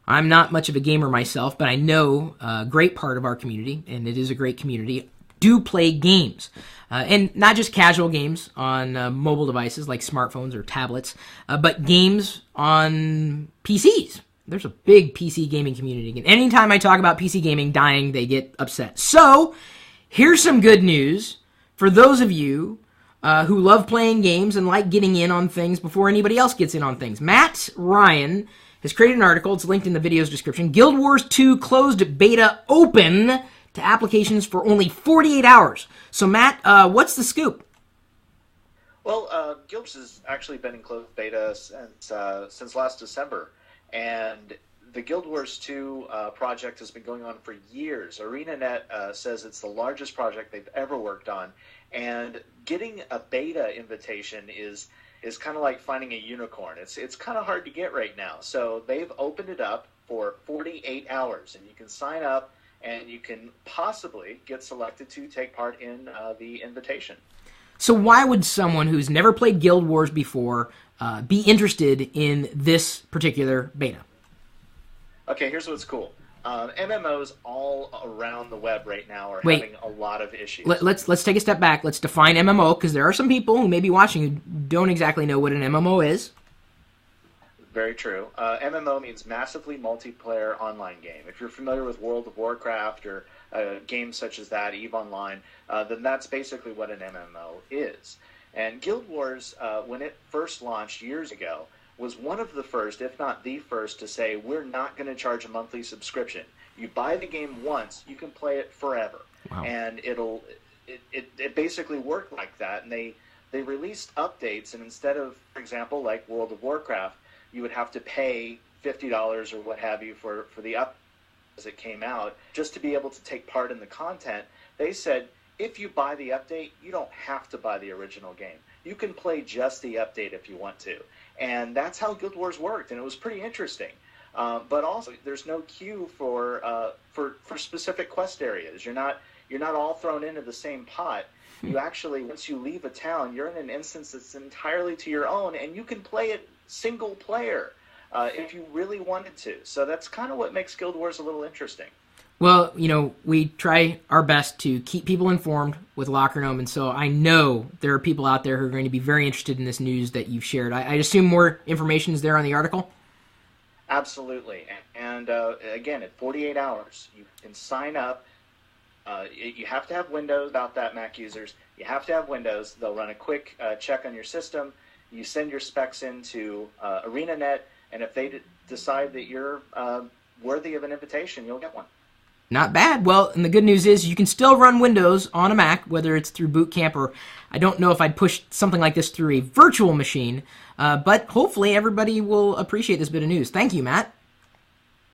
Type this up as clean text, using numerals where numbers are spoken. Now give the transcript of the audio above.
I'm not much of a gamer myself, but I know a great part of our community, and it is a great community, do play games. And not just casual games on mobile devices like smartphones or tablets, but games on PCs. There's a big PC gaming community. And anytime I talk about PC gaming dying, they get upset. So, here's some good news for those of you who love playing games and like getting in on things before anybody else gets in on things. Matt Ryan has created an article. It's linked in the video's description. Guild Wars 2 closed beta open to applications for only 48 hours. So, Matt, what's the scoop? Well, Guild Wars has actually been in closed beta since last December. And the Guild Wars 2 project has been going on for years. ArenaNet says it's the largest project they've ever worked on. And getting a beta invitation is kind of like finding a unicorn. It's kind of hard to get right now. So they've opened it up for 48 hours. And you can sign up and you can possibly get selected to take part in the invitation. So why would someone who's never played Guild Wars before be interested in this particular beta? Okay, here's what's cool. MMOs all around the web right now are having a lot of issues. Let's take a step back. Let's define MMO, because there are some people who may be watching who don't exactly know what an MMO is. Very true. MMO means massively multiplayer online game. If you're familiar with World of Warcraft or games such as that, EVE Online, then that's basically what an MMO is. And Guild Wars, when it first launched years ago, was one of the first, if not the first, to say, we're not going to charge a monthly subscription. You buy the game once, you can play it forever. Wow. And it basically worked like that. And they released updates, and instead of, for example, like World of Warcraft, you would have to pay $50 or what have you for the update as it came out, just to be able to take part in the content. They said, if you buy the update, you don't have to buy the original game. You can play just the update if you want to. And that's how Guild Wars worked, and it was pretty interesting. But also, there's no queue for specific quest areas. You're not all thrown into the same pot. You actually, once you leave a town, you're in an instance that's entirely to your own, and you can play it single player if you really wanted to. So that's kind of what makes Guild Wars a little interesting. Well, we try our best to keep people informed with Locker Gnome, and so I know there are people out there who are going to be very interested in this news that you've shared. I assume more information is there on the article? Absolutely. And again, at 48 hours, you can sign up. You have to have Windows, about that, Mac users. You have to have Windows. They'll run a quick check on your system. You send your specs into ArenaNet, and if they decide that you're worthy of an invitation, you'll get one. Not bad. Well, and the good news is you can still run Windows on a Mac, whether it's through Boot Camp or I don't know if I'd push something like this through a virtual machine, but hopefully everybody will appreciate this bit of news. Thank you, Matt.